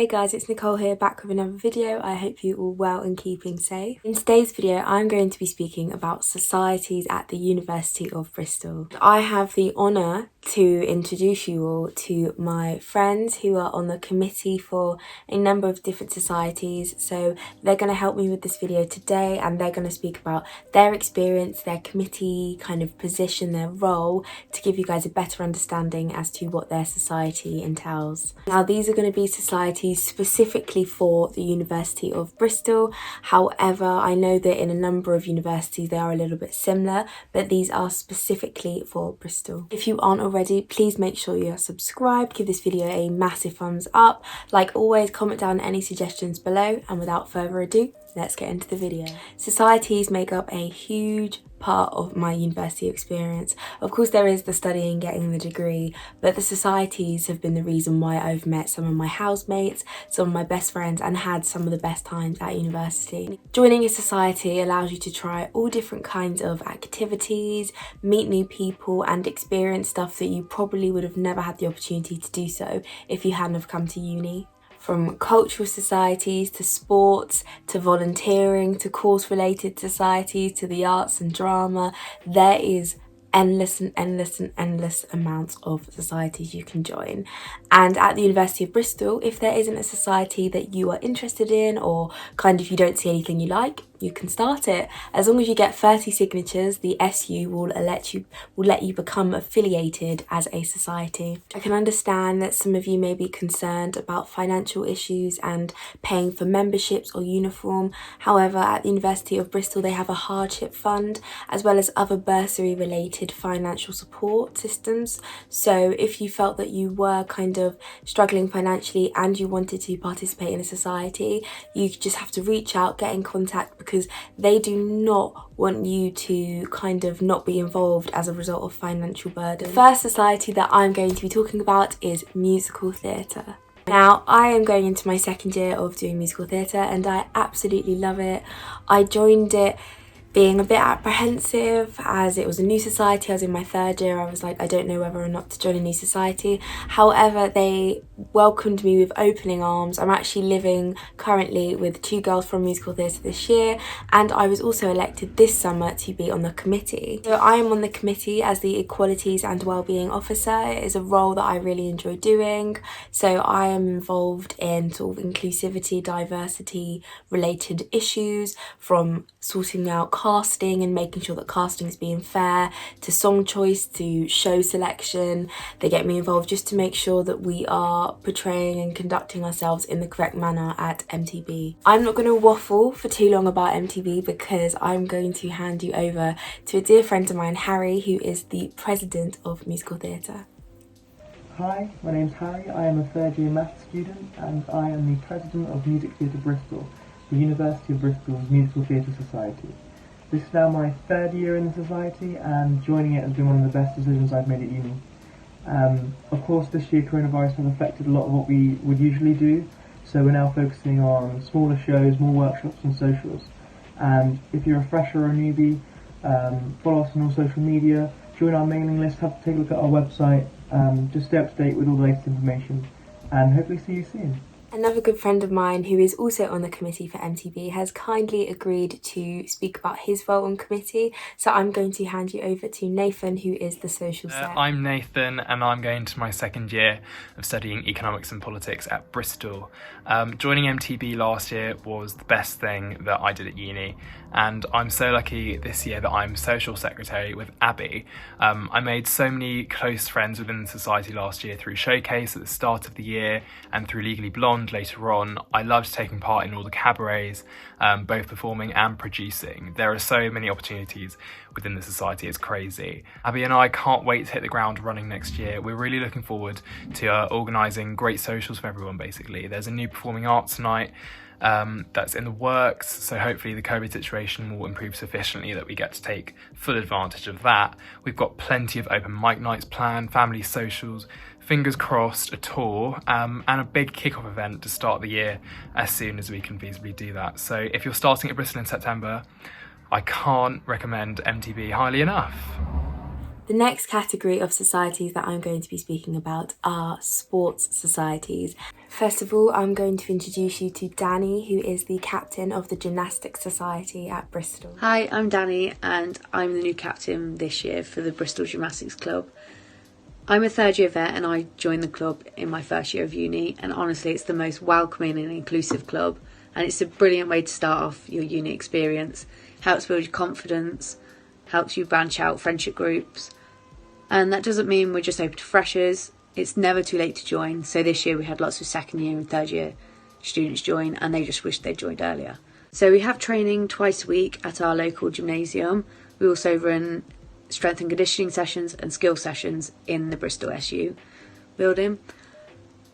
Hey guys, it's Nicole here, back with another video. I hope you're all well and keeping safe. In today's video, I'm going to be speaking about societies at the University of Bristol. I have the honour to introduce you all to my friends who are on the committee for a number of different societies. So they're going to help me with this video today, and they're going to speak about their experience, their committee kind of position, their role, to give you guys a better understanding as to what their society entails. Now, these are going to be societies specifically for the University of Bristol. However, I know that in a number of universities they are a little bit similar, but these are specifically for Bristol. If you aren't already, please make sure you're subscribed, give this video a massive thumbs up. Like always, comment down any suggestions below, and without further ado, let's get into the video. Societies make up a huge part of my university experience. Of course, there is the studying, getting the degree, but the societies have been the reason why I've met some of my housemates, some of my best friends, and had some of the best times at university. Joining a society allows you to try all different kinds of activities, meet new people, and experience stuff that you probably would have never had the opportunity to do so if you hadn't have come to uni. From cultural societies to sports to volunteering to course-related societies to the arts and drama, there is endless amounts of societies you can join. And at the University of Bristol, if there isn't a society that you are interested in, or kind of you don't see anything you like, you can start it. As long as you get 30 signatures, the SU will let you become affiliated as a society. I can understand that some of you may be concerned about financial issues and paying for memberships or uniform. However, at the University of Bristol, they have a hardship fund as well as other bursary related financial support systems. So if you felt that you were kind of struggling financially and you wanted to participate in a society, you just have to reach out, get in contact, because they do not want you to kind of not be involved as a result of financial burden. The first society that I'm going to be talking about is musical theatre. Now, I am going into my second year of doing musical theatre and I absolutely love it. I joined it being a bit apprehensive as it was a new society. I was in my third year. I was like, I don't know whether or not to join a new society. However, they welcomed me with opening arms. I'm actually living currently with 2 girls from musical theatre this year, and I was also elected this summer to be on the committee. So I am on the committee as the Equalities and Wellbeing Officer. It is a role that I really enjoy doing. So I am involved in sort of inclusivity, diversity related issues, from sorting out casting and making sure that casting is being fair, to song choice, to show selection. They get me involved just to make sure that we are portraying and conducting ourselves in the correct manner at MTB. I'm not going to waffle for too long about MTB because I'm going to hand you over to a dear friend of mine, Harry, who is the president of musical theatre. Hi, my name's Harry. I am a third year maths student and I am the president of Music Theatre Bristol, the University of Bristol's Musical Theatre Society. This is now my third year in the society, and joining it has been one of the best decisions I've made at uni. Of course, this year coronavirus has affected a lot of what we would usually do, so we're now focusing on smaller shows, more workshops and socials. And if you're a fresher or a newbie, follow us on all social media, join our mailing list, take a look at our website, just stay up to date with all the latest information, and hopefully see you soon. Another good friend of mine who is also on the committee for MTB has kindly agreed to speak about his role on committee, so I'm going to hand you over to Nathan, who is the social sec. I'm Nathan and I'm going to my second year of studying economics and politics at Bristol. Joining MTB last year was the best thing that I did at uni, and I'm so lucky this year that I'm social secretary with Abby. I made so many close friends within the society last year through Showcase at the start of the year and through Legally Blonde later on. I loved taking part in all the cabarets, both performing and producing. There are so many opportunities within the society, it's crazy. Abby and I can't wait to hit the ground running next year. We're really looking forward to organising great socials for everyone, basically. There's a new performing arts night that's in the works, so hopefully the COVID situation will improve sufficiently that we get to take full advantage of that. We've got plenty of open mic nights planned, family socials, fingers crossed, a tour, and a big kick-off event to start the year as soon as we can feasibly do that. So if you're starting at Bristol in September, I can't recommend MTB highly enough. The next category of societies that I'm going to be speaking about are sports societies. First of all, I'm going to introduce you to Danny, who is the captain of the Gymnastics Society at Bristol. Hi, I'm Danny and I'm the new captain this year for the Bristol Gymnastics Club. I'm a third year vet and I joined the club in my first year of uni, and honestly it's the most welcoming and inclusive club, and it's a brilliant way to start off your uni experience. Helps build your confidence, helps you branch out friendship groups, and that doesn't mean we're just open to freshers. It's never too late to join, so this year we had lots of second year and third year students join and they just wished they'd joined earlier. So we have training twice a week at our local gymnasium. We also run strength and conditioning sessions and skill sessions in the Bristol SU building.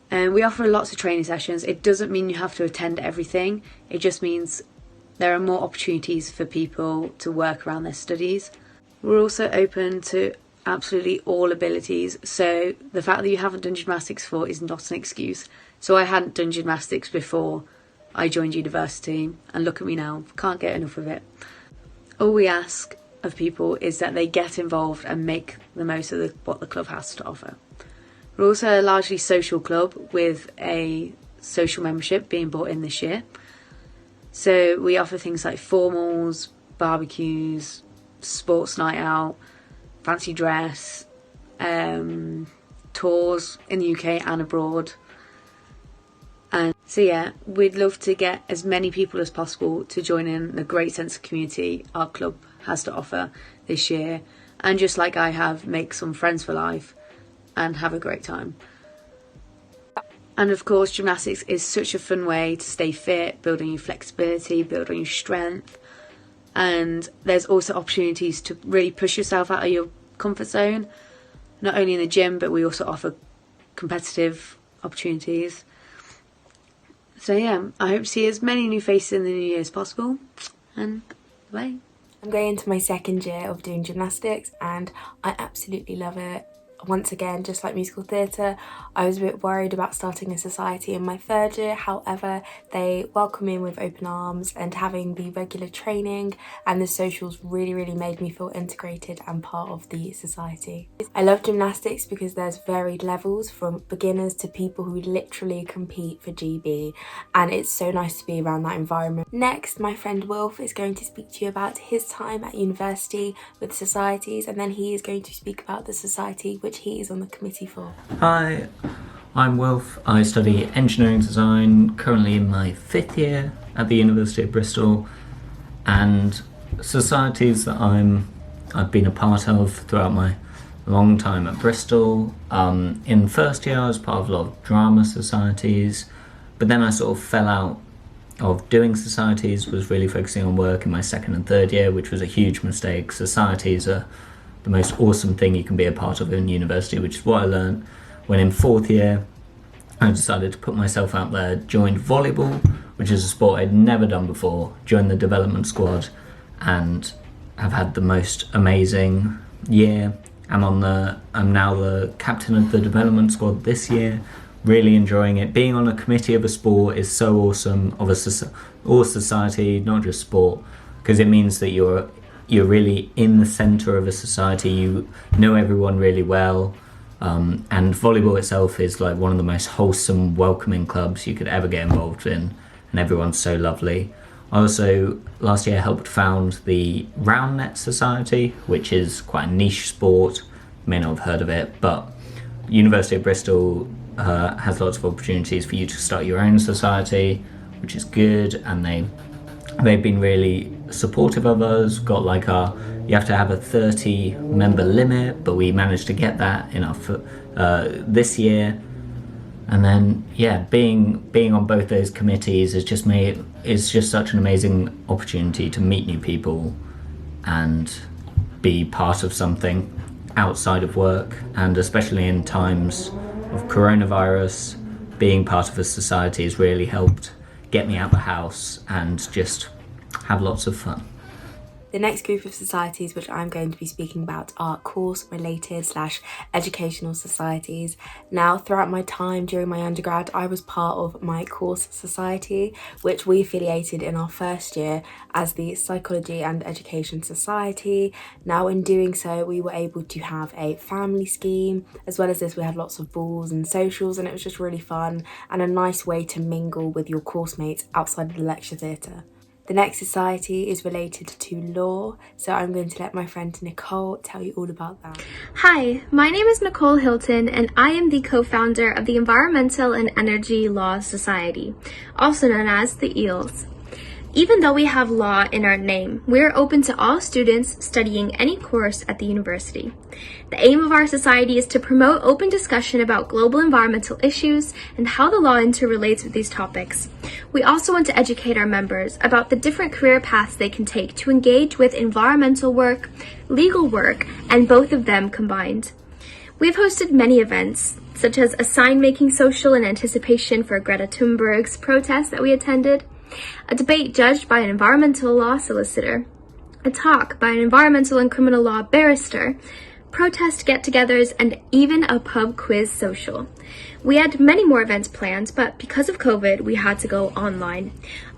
And we offer lots of training sessions. It doesn't mean you have to attend everything. It just means there are more opportunities for people to work around their studies. We're also open to absolutely all abilities, so the fact that you haven't done gymnastics before is not an excuse. So I hadn't done gymnastics before I joined university, and look at me now, can't get enough of it. All we ask of people is that they get involved and make the most of what the club has to offer. We're also a largely social club with a social membership being brought in this year. So we offer things like formals, barbecues, sports night out, fancy dress, tours in the UK and abroad. And so yeah, we'd love to get as many people as possible to join in the great sense of community our club has to offer this year, and just like I have, make some friends for life and have a great time. And of course, gymnastics is such a fun way to stay fit, building your flexibility, building your strength, and there's also opportunities to really push yourself out of your comfort zone, not only in the gym, but we also offer competitive opportunities. So yeah, I hope to see as many new faces in the new year as possible, and bye. I'm going into my second year of doing gymnastics and I absolutely love it. Once again, just like musical theatre, I was a bit worried about starting a society in my third year. However, they welcome me in with open arms, and having the regular training and the socials really made me feel integrated and part of the society. I love gymnastics because there's varied levels from beginners to people who literally compete for GB, and it's so nice to be around that environment. Next, my friend Wilf is going to speak to you about his time at university with societies, and then he is going to speak about the society which he is on the committee for. Hi, I'm Wilf. I study engineering design, currently in my 5th year at the University of Bristol, and societies that I've been a part of throughout my long time at Bristol. In first year I was part of a lot of drama societies, but then I sort of fell out of doing societies, was really focusing on work in my second and third year, which was a huge mistake. Societies are the most awesome thing you can be a part of in university, which is what I learned when in 4th year I decided to put myself out there, joined volleyball, which is a sport I'd never done before, joined the development squad, and have had the most amazing year. I'm now the captain of the development squad this year, really enjoying it. Being on a committee of a sport is so awesome, or society, not just sport, because it means that you're really in the centre of a society, you know everyone really well, and volleyball itself is like one of the most wholesome, welcoming clubs you could ever get involved in, and everyone's so lovely. I also, last year, helped found the Roundnet Society, which is quite a niche sport. You may not have heard of it, but University of Bristol has lots of opportunities for you to start your own society, which is good, and they've been really supportive of us. Got like you have to have a 30 member limit, but we managed to get that in our this year. And then yeah, being on both those committees is just such an amazing opportunity to meet new people and be part of something outside of work, and especially in times of coronavirus, being part of a society has really helped get me out of the house and just have lots of fun. The next group of societies which I'm going to be speaking about are course-related / educational societies. Now, throughout my time during my undergrad, I was part of my course society, which we affiliated in our first year as the Psychology and Education Society. Now, in doing so, we were able to have a family scheme. As well as this, we had lots of balls and socials, and it was just really fun and a nice way to mingle with your course mates outside of the lecture theatre. The next society is related to law, so I'm going to let my friend Nicole tell you all about that. Hi, my name is Nicole Hilton, and I am the co-founder of the Environmental and Energy Law Society, also known as the EELS. Even though we have law in our name, we are open to all students studying any course at the university. The aim of our society is to promote open discussion about global environmental issues and how the law interrelates with these topics. We also want to educate our members about the different career paths they can take to engage with environmental work, legal work, and both of them combined. We've hosted many events, such as a sign-making social in anticipation for Greta Thunberg's protest that we attended, a debate judged by an environmental law solicitor, a talk by an environmental and criminal law barrister, protest get-togethers, and even a pub quiz social. We had many more events planned, but because of COVID, we had to go online.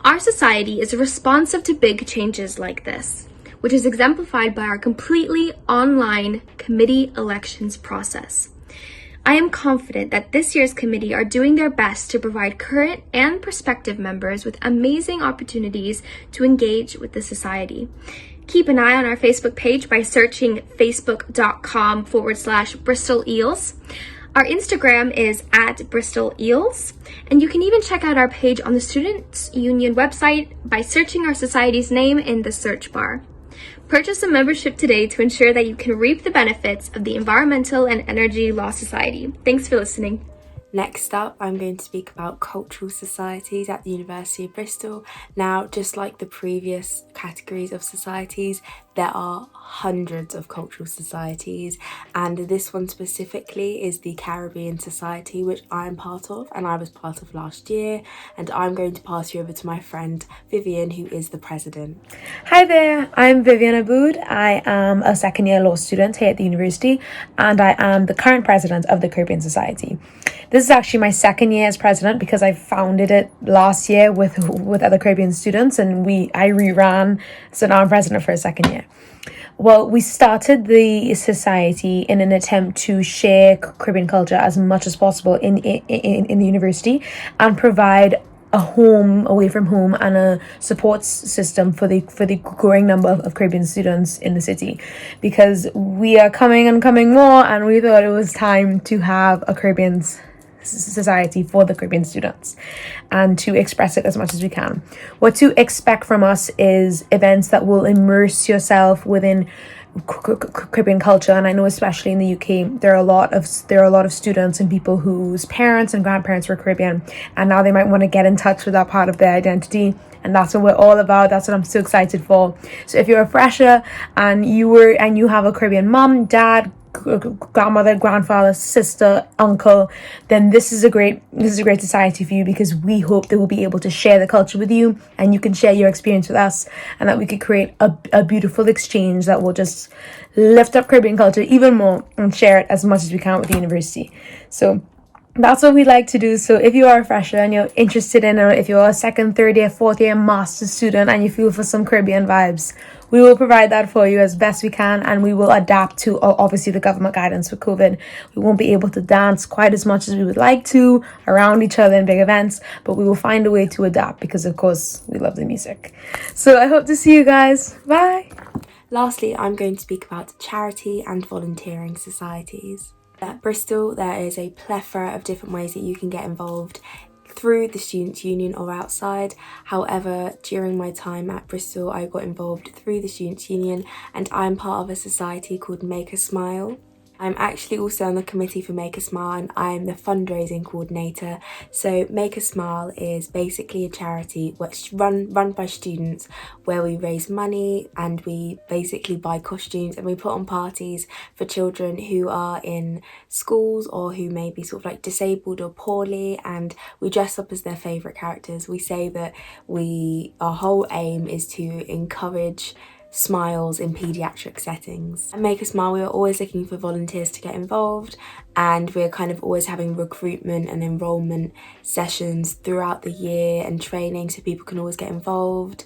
Our society is responsive to big changes like this, which is exemplified by our completely online committee elections process. I am confident that this year's committee are doing their best to provide current and prospective members with amazing opportunities to engage with the society. Keep an eye on our Facebook page by searching facebook.com/Bristol EELS. Our Instagram is @Bristol EELS, and you can even check out our page on the Students' Union website by searching our society's name in the search bar. Purchase a membership today to ensure that you can reap the benefits of the Environmental and Energy Law Society. Thanks for listening. Next up, I'm going to speak about cultural societies at the University of Bristol. Now, just like the previous categories of societies, there are hundreds of cultural societies, and this one specifically is the Caribbean Society, which I'm part of and I was part of last year, and I'm going to pass you over to my friend Vivian, who is the president. Hi there, I'm Vivian Aboud. I am a second year law student here at the university, and I am the current president of the Caribbean Society. This is actually my second year as president because I founded it last year with other Caribbean students, and I reran, so now I'm president for a second year. Well, we started the society in an attempt to share Caribbean culture as much as possible in the university and provide a home away from home and a support system for the growing number of Caribbean students in the city, because we are coming more, and we thought it was time to have a Caribbean society for the Caribbean students and to express it as much as we can. What to expect from us is events that will immerse yourself within Caribbean culture, and I know especially in the UK there are a lot of students and people whose parents and grandparents were Caribbean, and now they might want to get in touch with that part of their identity, and that's what we're all about. That's what I'm so excited for. So if you're a fresher and you have a Caribbean mom, dad, grandmother, grandfather, sister, uncle, then this is a great society for you, because we hope that we'll be able to share the culture with you and you can share your experience with us, and that we could create a beautiful exchange that will just lift up Caribbean culture even more and share it as much as we can with the university. So that's what we like to do. So if you are a fresher and you're interested in, or if you're a second, third year, fourth year master's student and you feel for some Caribbean vibes, we will provide that for you as best we can, and we will adapt to obviously the government guidance for COVID. We won't be able to dance quite as much as we would like to around each other in big events, but we will find a way to adapt because of course we love the music. So I hope to see you guys. Bye. Lastly, I'm going to speak about charity and volunteering societies. At Bristol, there is a plethora of different ways that you can get involved through the Students' Union or outside. However, during my time at Bristol, I got involved through the Students' Union, and I'm part of a society called Make a Smile. I'm actually also on the committee for Make a Smile, and I'm the fundraising coordinator. So Make a Smile is basically a charity which run by students, where we raise money and we basically buy costumes and we put on parties for children who are in schools or who may be sort of like disabled or poorly, and we dress up as their favourite characters. We say that our whole aim is to encourage smiles in paediatric settings. At Make a Smile, we are always looking for volunteers to get involved, and we're kind of always having recruitment and enrolment sessions throughout the year and training so people can always get involved.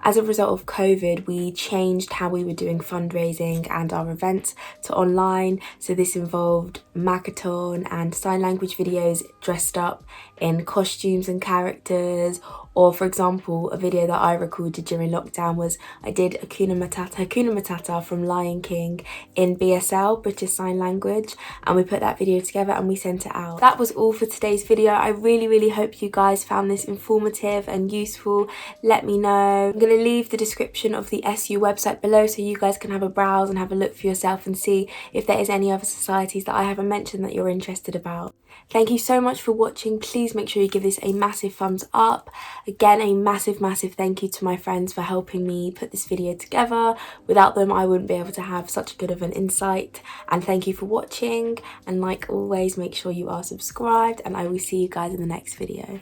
As a result of COVID, we changed how we were doing fundraising and our events to online. So this involved Makaton and sign language videos dressed up in costumes and characters. Or for example, a video that I recorded during lockdown was I did Hakuna Matata from Lion King in BSL, British Sign Language, and we put that video together and we sent it out. That was all for today's video. I really hope you guys found this informative and useful. Let me know. I'm going to leave the description of the SU website below so you guys can have a browse and have a look for yourself and see if there is any other societies that I haven't mentioned that you're interested about. Thank you so much for watching. Please make sure you give this a massive thumbs up. Again, a massive thank you to my friends for helping me put this video together. Without them, I wouldn't be able to have such good of an insight. And thank you for watching. And like always, make sure you are subscribed, and I will see you guys in the next video.